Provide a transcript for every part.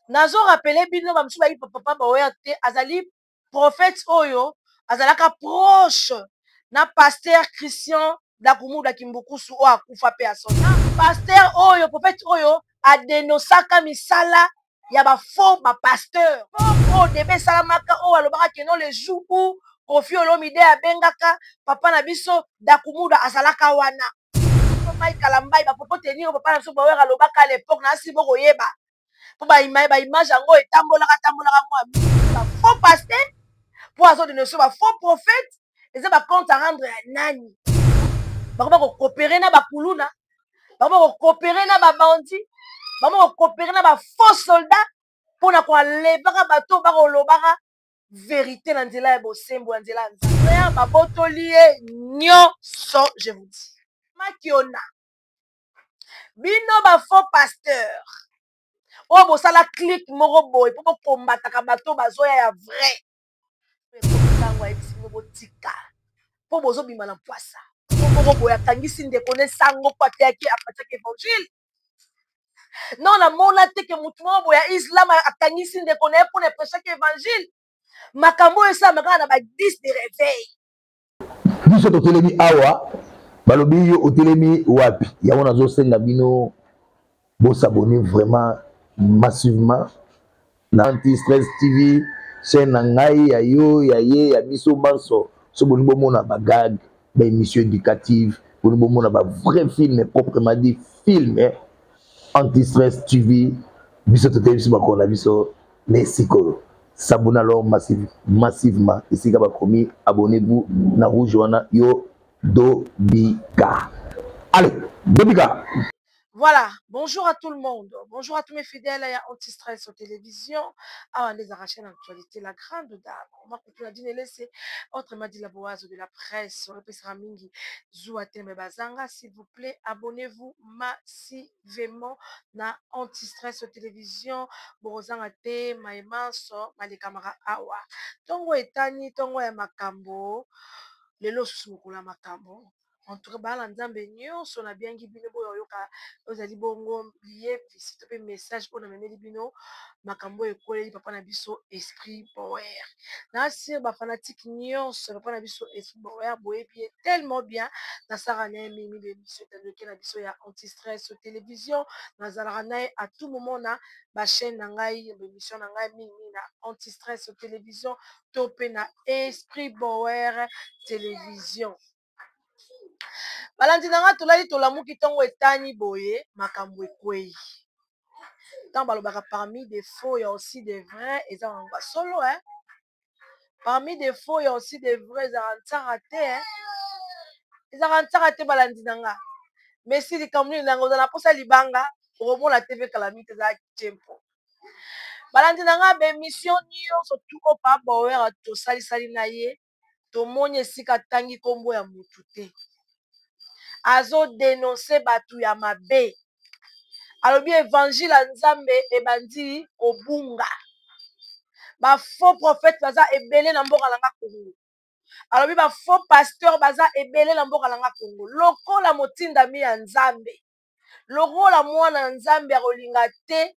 nazo rappeler bino ba msuba yi papa Baoya te azali prophète oyo azalaka proche na pasteur Christian Dakumuda Kimbukusu o akufa pe asona pasteur oyo prophète oyo adenosaka misala ya ba faux ba pasteur o debe salamaka o alobaka keno le jour où Kofi Olomide abengaka papa na biso Dakumuda azalaka wana mai kalambai ba popo tenir papa na biso Baoya alobaka à l'époque na sibo koyeba po ba image yango etambolaka mwa faux pasteur po azo de notion ba faux prophète eza ba compte à rendre ya nani bakoma kokopere na bakuluna bakoma kokopere na babandi bakoma kokopere na ba faux soldat mpona koalebaka bato bakolobaka vérité na nzela ya bosembo ya nzela ya nzambe babotoli ye nyonso je vous dis makiona bino ba faux pasteur oyo bosala clique moko boye mpo bokombataka bato bazoya ya vrai ntango ayebisi bino botika mpo bozobima na mpwasa moko boye akangisi ndeko ne sango mpo ateyaki apatiaki évangile non namona te ke motu moko boye ya islam akangisi ndeko na ye mpona epesaki évangile makambo oyo esalamaka kaka na ba 10 de réveil biso totelemi awa balobi yo otelemi wapi yango nazosenga bino bosabone vraiment massivement na Anti-Stress TV chaîne na ngai ya yo ya ye ya biso banso so boni bomona ba gag ba émission éducative boni bomona ba vrai film proprement dit film Anti-Stress TV biso totelemi biso bakona biso lesiko s'abonner alors massivement ici ka bakomi abonnez-vous na rouge wana yo Dobika. Allez, Dobika. Voilà, bonjour à tout le monde, bonjour à tous mes fidèles à Anti-Stress sur télévision, avant les arracher l'actualité, la grande dame, on m'a coupé la dîner laissé, autrement dit la boise de la presse, on répète Mingi, Zouateme Bazanga, s'il vous plaît, abonnez-vous massivement na Anti-Stress sur télévision, Borozanga te, Maïmanso, Malikamara Awa, Tongo Etani, Tongo ya Makambo, lelo susumukula Makambo. En tout cas bala nzambe nyonso na biangi bino boyo yoka ozali bongo lié visite pe message on a memeli bino makambo ekoleli papa na biso esprit power na sir ba fanatique nyonso papa na biso esprit power boye bien tellement bien na sara na mimi be biso tandoke na biso ya Anti-Stress sur télévision na zalaka na à tout moment na ba chaîne na ngai émission na ngai mimi na Anti-Stress sur télévision topé na esprit power télévision. balandi nanga tolali tolamuki ntongo etani boye makambo ekwei ntango balobaka parmi des faux ya aussi des vrais eza bango solo parmi des faux ya aussi des vrais ezaka ntsaka te ezaka ntsaka te balandi nanga mais si likambo nini nanga oza na mposa libanga okomona tv calamite eza tempo balandi nanga baémission nyonso tuko pa bawera tosalisali na ye tomoni esika tangi nkombo ya motu te azodenonse bato ya mabe alobi évangile ya nzambe ebandi kobunga bafaux prophète baza ebele na mboka nanga Kongo alobi bafaux pasteur baza ebele na mboka nanga Kongo lokola motindami ya nzambe lokola mwana ya nzambe akolinga te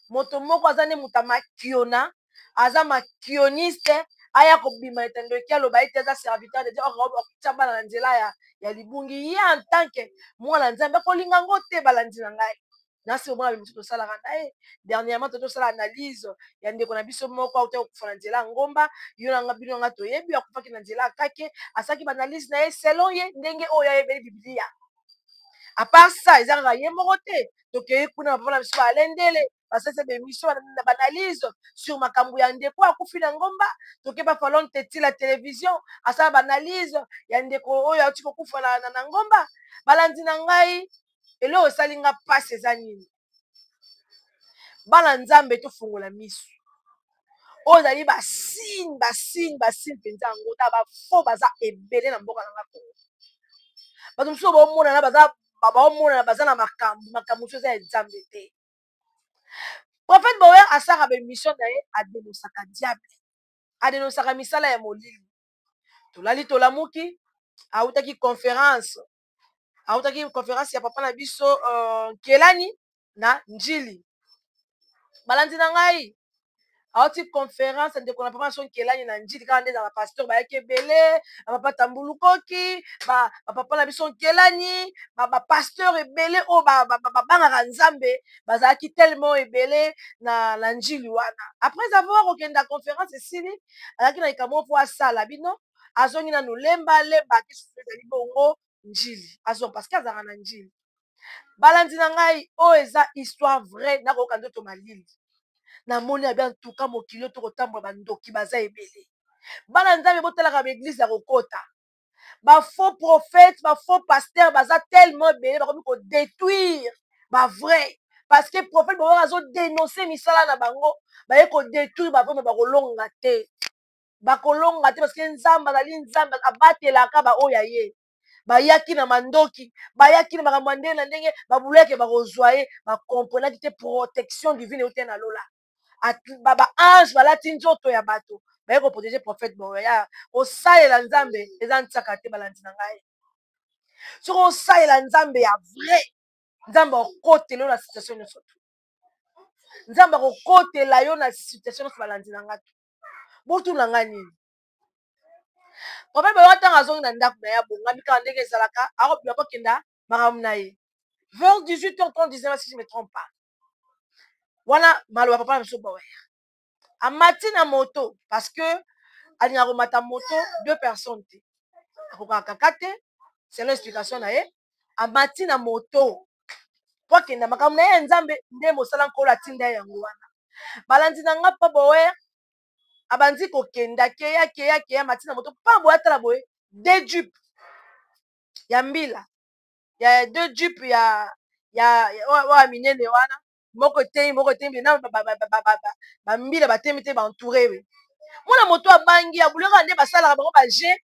moto moko aza nde moto amakiona aza makioniste aya kobima etandoki aloba ete aza serviteur de Dieu okutia bana na nzela ya libungi ye en tant que mwana nzambe akolinga ngo te balandi na ngai nasi omona bimiso tosalaka na ye dernièrement tosala analyse ya ndeko na biso moko auta kokufa na nzela ya ngomba yo nanga bino yanga toyebi akufaki na nzela akake asalaki baanalyse na ye selon ye ndenge oyo ayebeli biblia à part ça eza kaka ye moko te tokei kuna bapapa na biso balendele basalisa bémission na baanalyse sur makambo ya ndeko akufi na ngomba toke bafalon teti la télévision asala baanalyse ya ndeko oyo auti kokufa na ngomba balandi na ngai eloko esali nga mpasi eza nini bana nzambe tofungola misu oyo ezali basine mpenza yango ta bafo baza ebele na mboka nanga Kongo bato mosusu baomonana baza na makambo mosusu eza ya nzambe te prophète Bower asaka bémission na ye adenosaka diable adenosaka misala ya molili tolali tolamuki autaki conférence ya papa na biso kelani na njili balandi na ngai auti conférence ndeko na papa son kelani na njili kaka nde na bapasteur bayaki ebele bapapa tambulukoki bapapa na biso nkelani bapasteur ebele oyo babangaka nzambe bazalaki tellement ebele na njili wana après avoir kokenda conférence esili azalaki na likambo mpo asala bino azongi nanu lembalemba ake susu ezali bongo njili azongi parce que azalaka na njili balandi na ngai oyo eza histoire vrai nakoyoka ndoto malili namoni abia ntuka mokili to kotambola bandoki baza ebele bana nzambe botalaka baeglise ya kokota bafaux prophète bafaux pasteur baza tellement ebele bakomi kodétruire bavrai parce que prophète bango azodénonce misala na bango baye kodétruire bavrai me bakolonga te parce que nzambe azali nzambe abatelaka baoyo ye bayaki na mandoki bayaki na makambo ya ndenge na ndenge babulaki bakozwa ye bakomprenaki te protection divine euti na lola baange balati nzoto ya bato baye koprotege prophète boya kosalela nzambe eza ntiaka te balandi na ngai soki osalela nzambe ya vrai nzambe akokotela yo na situation nyonso tu nzambe akokotela yo na situation nyonso balandi na ngai botuna ngai nini prophète boya ntango azongi na ndako na ye abongami kaka ndenge ezalaka akobima kokenda makambo na ye vers 18h30 si je me trompe pas wana maloba papa na biso boya amati na moto parce que alingaka komata moto 2 personnes te akokaka kaka te selon explication na ye amati na moto po akenda makambo na ye nzambe nde mosala nkolo atinda ye yango wana balandi na nga mpa boye abandi kokenda keya amati na moto mpa boye atala boye 2 jupe ya mbila ya 2 jupe ya minene wana moko etemi na bambila batemi te baentouré we mwana moto abangi abulaka nde basalaka bango baje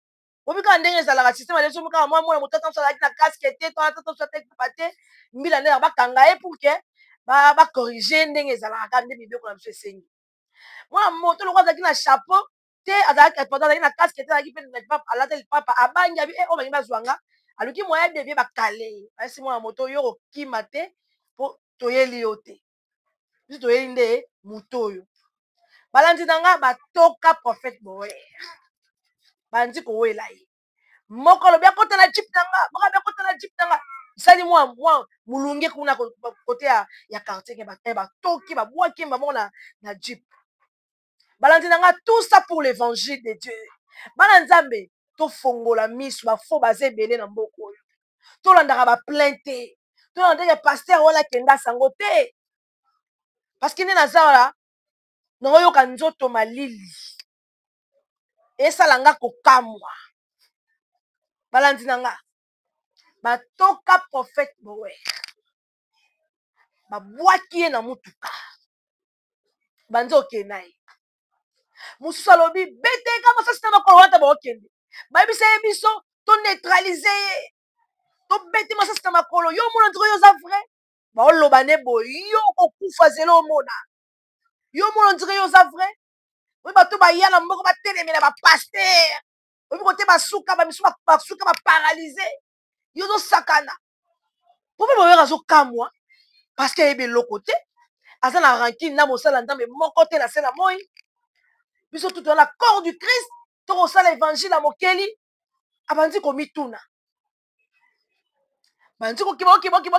obikaka ndenge ezalaka systeme aleso mokaka mwana moto atansalaki na casque te toatatosatepapa te mbila nde bakanga ye pour ke bacorrige ndenge ezalaka nde mibeko na biso esengi mwana moto lokwa azalaki na chapeau te azalaki na casque te azalaki mpe alata lipapa abangi abi oyo bangi bazwanga aluki moya devie bakale asi mwana moto yo kokima te mpo toyeli yo te biso toyeli nde moto oyo balandi na nga batoka prophète boyer bandi kowela ye moko alobi akota na jipe na nga moko abi akota na jipe na nga sali mwa molunge kuna kote ya quartier batoki babwaki bango na jipe balandi na nga tout ça pour l'évangile de Dieu bana nzambe tofongola miso bafo baza ebele na mboka oyo tolandaka baplainte te tolanda ndenge paster wana akenda sango te parce que nde naza wala naoyoka nzoto malili esala nga kokamwa balandi na nga batoka prophète boyer babwaki ye na mutuka banzi okenda ye mosusu alobi beteka masasi na makolo wana ta baokende bayebisa ye biso toneutralize ye tobete masasi na makolo yo omona ndiko yo oza vrai baoloba ne boye yo kokufa zelo omona yo omona ndiko yo oza vrai oyo bato baya na moko batelemela bapaster oyebi kote basuka bamisu basuka baparalyse yo ozosakana po mpe boyaka azokamwa parce que ayebi eloko te aza na rankine na mosala nzambe moko te na se na moi biso tutu na corps du Christ tokosala évangile ya mokeli abandi komituna bandi kokiboki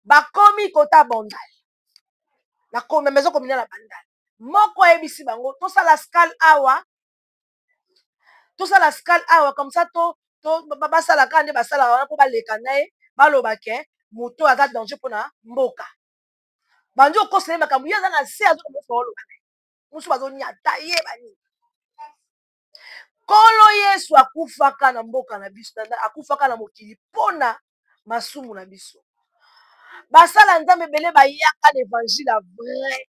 bakomi kota bondal na maison communale ya bandal moko ayebisi bango tosala scale awa comme ça basalaka nde basalaka wana mpo baleka na ye balobake moto aza danger mpona mboka bandi okosele makambo ye aza na se azokomofa oloba na ye mosu bazonyata ye bani nkolo yesu akufaka na mboka na biso akufaka na mokili mpona masumu na biso basala nzambe ebele bayaka na évangile ya vrai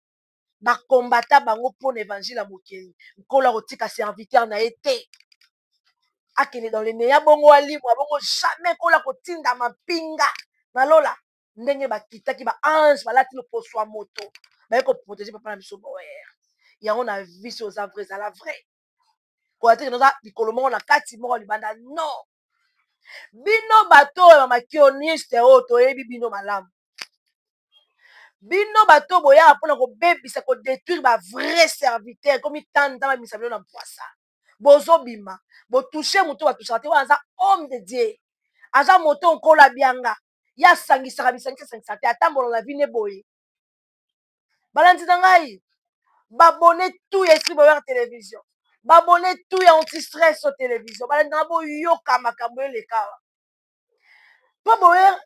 bakombata bango mpona évangile ya mokili nkolo akotika serviteur na ye te akende dans leneya bongo alimwa bongo jamais nkolo akotinda mapinga nalola ndenge bakitaki baange balati loposo ya moto baye koprotege papa na biso boyer yango na viso oza vrai ezala vrai koya teke noza likolo moko na kati moko libanda non bino bato oyo bamakioniste oyo toyebi bino malamu bino bato boya pona ko bebisa ko détruire ba vrai serviteur comme tanda ba misabelo na poisa bozo bima bo toucher muto ba toucher te wana za homme de Dieu aza moto nkola bianga ya sangisaka bisangisa te atambola na vie ne boye balandi na ngai babone tout esprit boyer télévision babone tout ya anti-stress au télévision balandi na boyoka makambo elekawa po boyer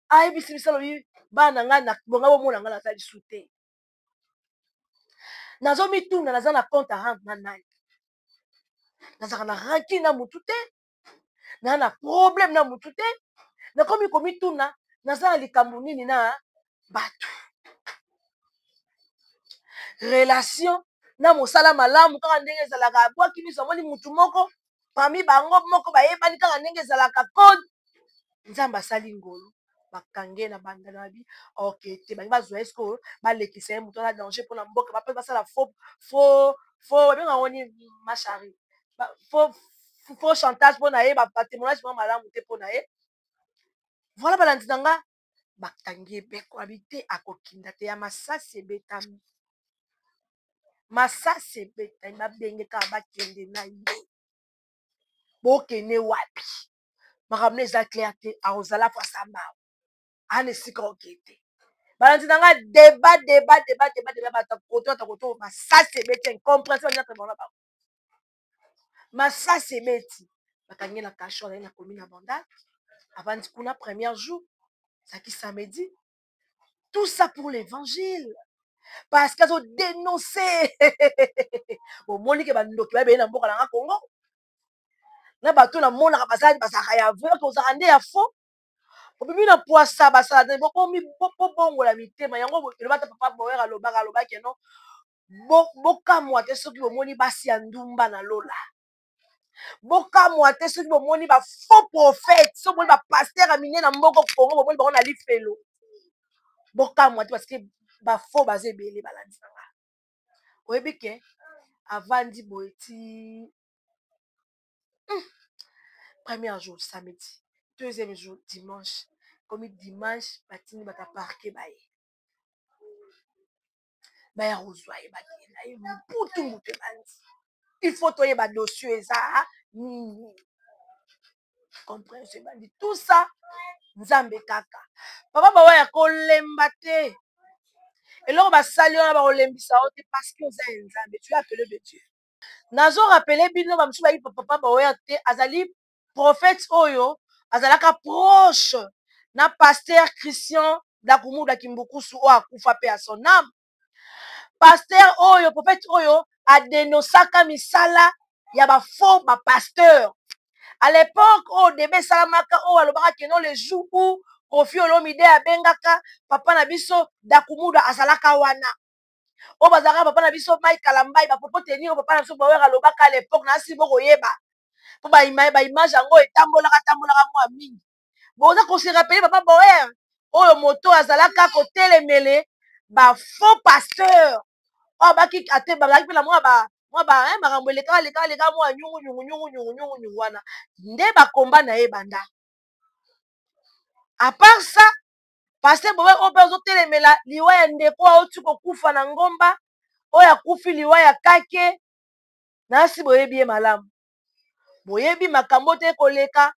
ayebisi biso lobi bana ngai na bonga bomona ngai naza lisu te nazomitunda naza na compte à rendre na nani nazaka na ranki na mutu te naza na problème na mutu te nakomi komituna naza na likambo nini na bato relation na mosala malamu kaka ndenge ezalaka abwaki miso amoni mutu moko parmi bango moko bayebani kaka ndenge ezalaka code nzambe asali ngolo bakange na banda na bi ok te bangi bazwa esko balekisa ye moto ana danger mpona mboka bape basala faux babenga ngoni machari faux chantage mpona ye batémoignage mwa malamu te mpona ye voilà balandi na nga bakangi ebeko abi te akokinda te ya masasi ebetami masasi ebetami babenge kaka bakende na ye bokende wapi makambo eza clair te akozala fasa mbao ana esika okete balandi na nga débat batakoto masasi ebeti incompréhension nyata bango na bango masasi ebeti bakangi na kasho azali na komi na bandaki avandi kuna premier jour ezalaki samedi tout ça pour l'évangile parce que azodénonce omoni ke bandoki babeye na mboka nanga Congo na bato namonaka bazalaka ya vrai kozalaka nde ya faux obimi na poisa basala te bobongola mitema yango elobata papa boyer alobaki no bokamwa te soki bomoni basi ya ndumba na lola bokamwa te soki bomoni bafaux prophète soki bomoni bapaster ya mine na mboko Congo bomoni bango na lifelo bokamwa te parce que bafaux baza ebele balandi na nga oyebi ke avandi boye ti premier jour samedi deuxième jour dimanche komi dimanche batindi bata parke baye baya kozwa ye bakenda ye mputu mutu ebandi il faut toyeba dossier eza nini compréhension ebandi tout ça nzambe kaka papa bawaya kolemba te eloko basali wana bakolembisa yo te parce que oza ya nzambe tu es appelé de Dieu nazo rappele bino bamosusu bayi papa baoya te azali prophète oyo azalaka proche na pasteur Christian Dakumuda Kimbukusu oyo akufa pe à son âme pasteur oyo prophète oyo adenosaka misala ya bafaux bapasteur à l'époque oyo debe esalamaka oyo alobaka keno le jour où Koffi Olomide abengaka papa na biso Dakumuda azalaka wana oyo bazalaka papa na biso Mike Kalambai bapopo teni oyo papa na biso bawera alobaka à l'époque nasi bokoyeba mpo baimage yango etambolaka mwa mingi boza kosirapele papa boer oyo moto azalaka kotelemele bafaux pasteur oyo bazalaki mpe na mwa makambo elekaka mwa nyungu wana nde bakomba na ye banda à part ça pasteur boer oyo mpe azotelemela liwa ya ndeko aoti kokufa na ngomba oyo akufi liwa ya kake nasi boyebi ye malamu boyebi makambo te koleka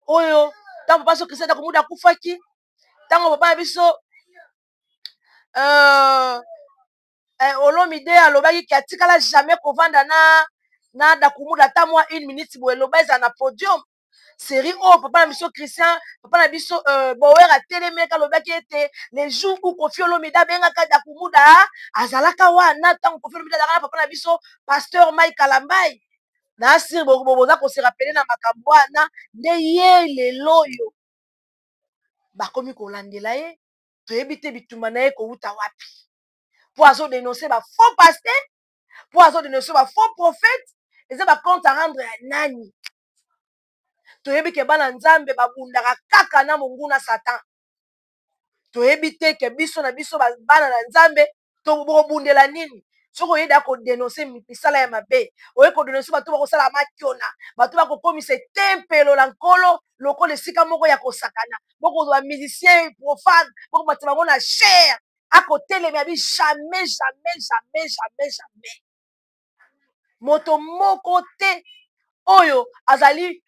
oyo ntango papa so Christian Dakumuda akufaki ntango papa na biso Olomide alobaki ki atikala jamais kovanda na Dakumuda ata mwa 1 minute boye eloba eza na podium série oyo papa na biso Christian papa na biso bower atelemeka alobaki ete les jours où Koffi Olomide abengaka Dakumuda azalaka wana ntango Koffi Olomide azalaka na papa na biso pasteur Mike Kalambai nasir boza kosirapele na makambo wana nde ye lelo oyo bakomi kolandela ye toyebi te bituma na ye kowuta wapi mpo azodenonse bafaux pasteur mpo azodenonse bafaux prophète eza bacompte à rendre ya nani toyebi ke bana nzambe babundaka kaka na monguna satan toyebi te ke biso na biso bana na nzambe tobobundela nini soki oyeda kodenonse misala ya mabe oye kodenonse bato bakosala makiona bato bakokomisa etempelo na nkolo lokola esika moko ya kosakana bokozwa bamusicien profane bokomatisa bango na chair akotelema abi jamais moto moko te oyo azali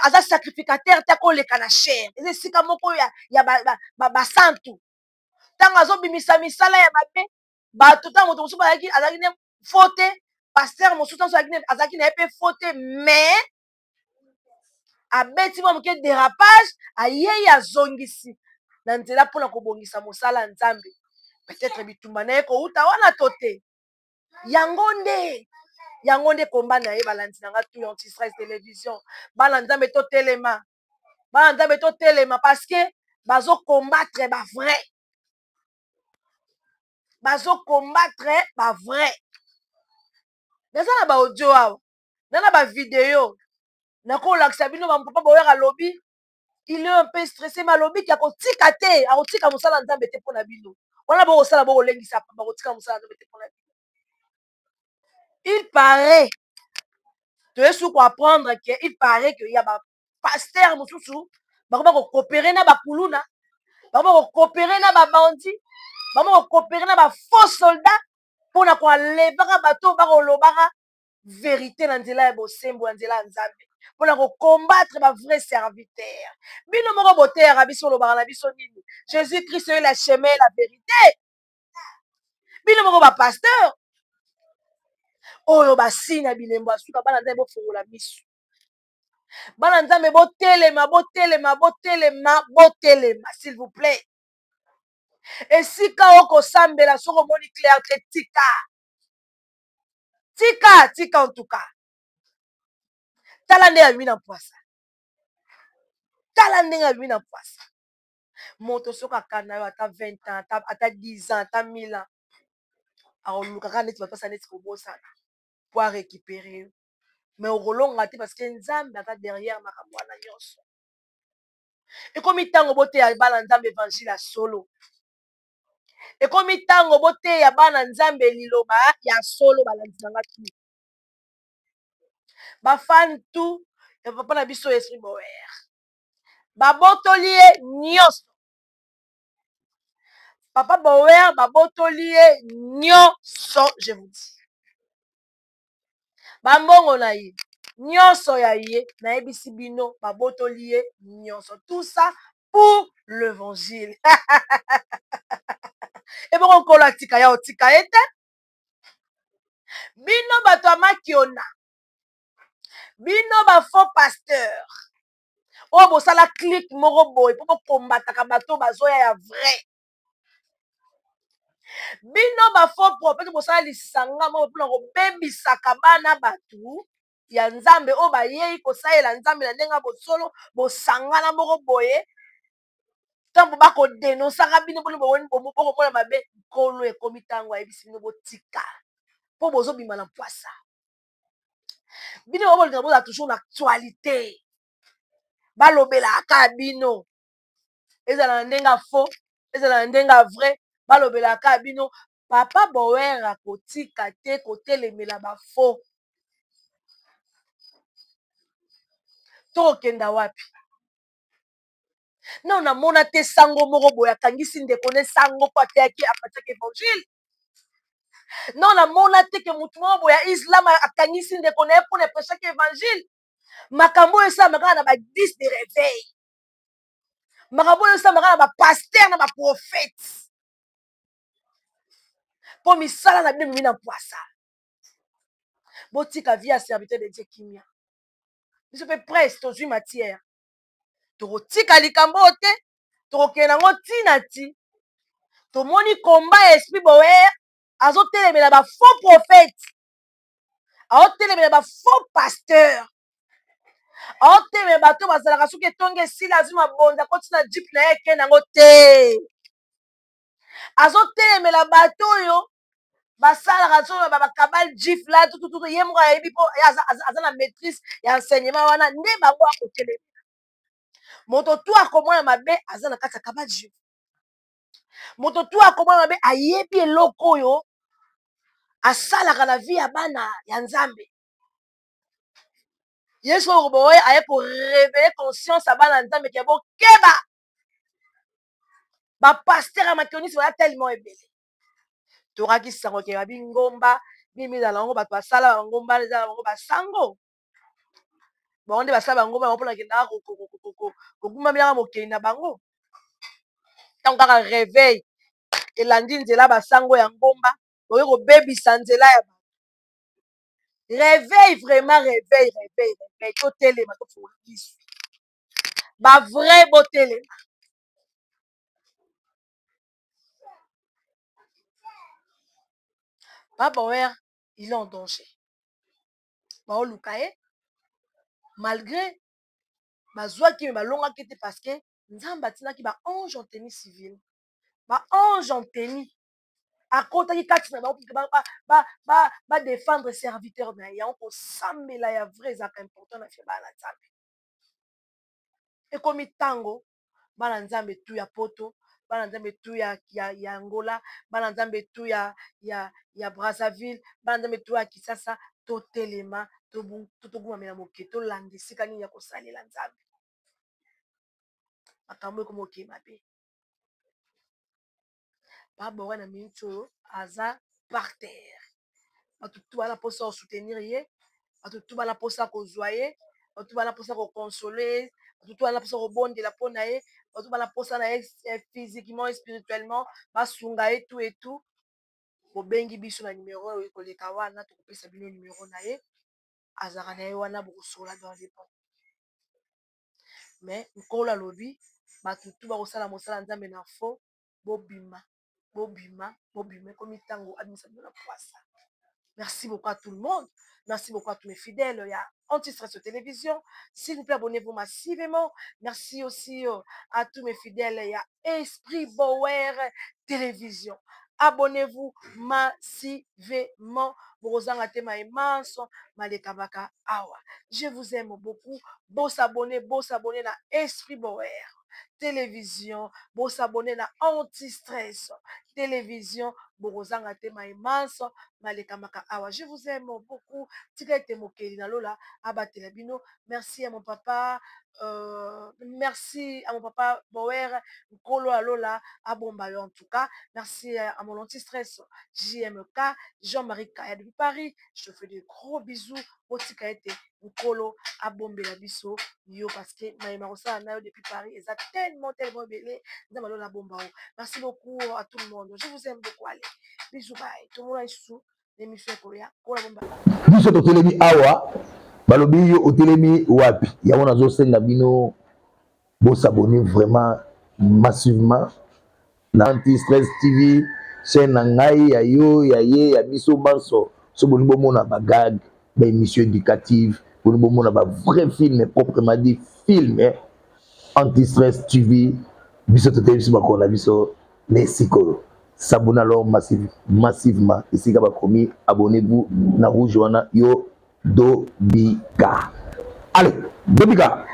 aza sacrificateur te akoleka na chair eza esika moko ya basantu ntango azobimisa misala ya mabe bato ntango moto mosusu azalaki ne fo te paster mosusu azalaki na ye mpe fo te mais abeti mwa moke dérapage ayei azongisi na nzela mpona kobongisa mosala ya nzambe peut-être bitumba na ye kouta wana to te yango nde komba na ye balandi na nga tu ya anti-stress télévision bana nzambe totelema parce que bazokombattre bavrai naza na baaudio awa na bavideo nakolakisa bino bapapa boyaka alobi il est un peu stressé malobi ki akotika te akotika mosala nzambe te mpona bino wana bokosala bokolengisa bakotika mosala nzambe te mpona bino il paraît toyesu koapprendre ke il paraît que ya bapaster mosusu bakoba kokopere na bakuluna bakoba kokopere na babandi bakoba kokopere na bafaux soldat mpona koalebaka bato bakolobaka vérité na nzela ya bosembo na nzela ya nzambe mpona kokombattre bavrai serviteur bino moko boteyaka biso olobaka na biso nini jésus christ oyo la chemin la vérité bino moko bapasteur oyo basine ya bilembo asuka bana nzambe bofungola miso bana nzambe botelema s'il vous plaît esika okosambela soko omoni clair te tika en tout cas tala ndenge abimi na mpwasa moto soki akanda yo ata 20 ans ata 10 ans ata 1000 ans akolukaka neti bapasa neti kobosana po arécupere yo mais okolonga te parce que nzambe aza derrière makambo wana nyonso ekomi ntango boteya bana nzambe évangile ya solo ekomi ntango boteya bana nzambe liloba ya solo balandi nanga tu bafani tu ya papa na biso esprit boer babotoli ye nyonso papa boer babotoli ye nyonso je vous dis bambongo na ye nyonso ya ye nayebisi bino babotoli ye nyonso tout ça pour l'évangile eboko nkolo atika ya otika ye te bino bato ya makiona bino bafaux pasteur oyo bosala clique moko boye mpo bokombataka bato bazoya ya vrai bino bafaux prophète bosala lisanga moko mpona kobebisaka bana bato ya nzambe oyo bayei kosalela nzambe na ndenge ya bosolo bosangana moko boye ntango bakodenosaka bino mpona bokomona mabe nkolo ekomi ntango ayebisi bino botika mpo bozobima na mpwasa bino bobolinga bozala toujours na actualité balobelaka bino ezala na ndenge ya faux ezala na ndenge ya vrai balobelaka bino papa bower akotika te kotelemela bafaux tokokenda wapi non namona te sango moko boye akangisi ndeko ne sango mpo ateyaki apatiaki évangile non namona te ke motu moko boye ya islam akangisi ndeko na ye mpona epesaki évangile makambo oyo esalamaka kaka na ba 10 de réveil makambo oyo esalamaka na bapaster na baprofete mpo misala na bino mimi na mpwasa botika vie ya serviteur de dieu kimia biso mpe presse tozwi matière tokotika likambo oyo te tokokende yango ntina ti tomoni komba ya esprit boer azotelemela bafaux prophète aotelemela bafaux pasteur aotelemela bato bazalaka soki etongi esili azwi mabonza koti na jipe na ye ekende yango te azotelemela bato oyo basalaka so bakabale jif la tututu ye moko ayebi mpo aza na maîtrise ya enseignement wana nde bango akotelemela moto tu akomona mabe aza na kati ya kabale jif moto tu akomona mabe ayebi eloko oyo asalaka na vie ya bana ya nzambe yesu oyo boye aye koréveille conscience ya bana ya nzambe ke bokeba bapaster ya makionisi baza tellement ebele tokaki sango ke babi ngomba mimi ezala bango bato basala bangomba ezala bango basango bango nde basala bango bango mpona kendaka kogumbamilaka mokili na bango ntango kaka réveil elandi nzela basango ya ngomba okoki kobebisa nzela ya bato réveil vraiment réveil totelema tofungola biso bavrai botelema Papa Ower il est en danger baoluka ye malgré bazwaki me balongaki te parce que nzambe atindaki baange en tenue civile baange en tenue akotaki kati na badéfendre serviteur na ye yango kosambela ya vrai ezalaka important na fie bana na nzambe ekomi ntango bana nzambe tu ya poto bana nzambe tu ya Angola bana nzambe tu ya Brazzaville bana nzambe tu ya Kisasa totelema togumamela moke tolanda esika nini ya kosalela nzambe makambo ekomi okei mabe Papa Ower na minute oyo aza par terre bato tu bana mposa kosoutenir ye bato tu bana mposa kozwa ye bato bana mposa kokonsole ye bato tu bana mposa kobondela mpo na ye bato bana mposa na ye physiquement et spirituellement basunga ye tout et tout bobengi biso na numero oyo koleka wana tokopesa bino numero na ye azalaka na ye wana bokosola dans les bons mais nkolo alobi bato tu bakosala mosala nzambe na fo bobima ekomi ntango abimisa bino na poisa. Merci beaucoup à tout le monde. Merci beaucoup à tous mes fidèles. Il y a Anti-Stress Télévision. S'il vous plaît, abonnez-vous massivement. Merci aussi à tous mes fidèles. Il y a Esprit Bower Télévision. Abonnez-vous massivement. Je vous aime beaucoup. Beau s'abonner à Esprit Bower Télévision. Beau s'abonner à Anti-Stress Télévision. Borozanga tema immense malekamaka awa. Je vous aime beaucoup. Tika mokeli na lola abatela bino. Merci à mon papa. Merci à mon papa Bower Nkolo Alola Abombayo en tout cas. Merci à mon anti-stress JMK Jean-Marie Kaya depuis Paris. Je te fais de gros bisous. Otika ete Nkolo Abombela biso yo parce que maïma rosa na yo depuis Paris. Ils ont tellement belé. Merci beaucoup à tout le monde. Je vous aime beaucoup. Allez. Bisous, bye. Tout le monde est sous l'émission Korea. Biso to telemi awa balobi yo otelemi wapi yango nazosenga bino s'abonner vraiment massivement na Anti-Stress TV chaîne na ngai ya yo ya ye ya biso banso so boni bomona bagag ba émission éducative boni bomona ba vrai film proprement dit film Anti-Stress TV biso to telemi biso bakona biso les sikolo. S'abonnez alors massivement. Ici, abonnez-vous na rouge wana yo Dobika. Allez, Dobika.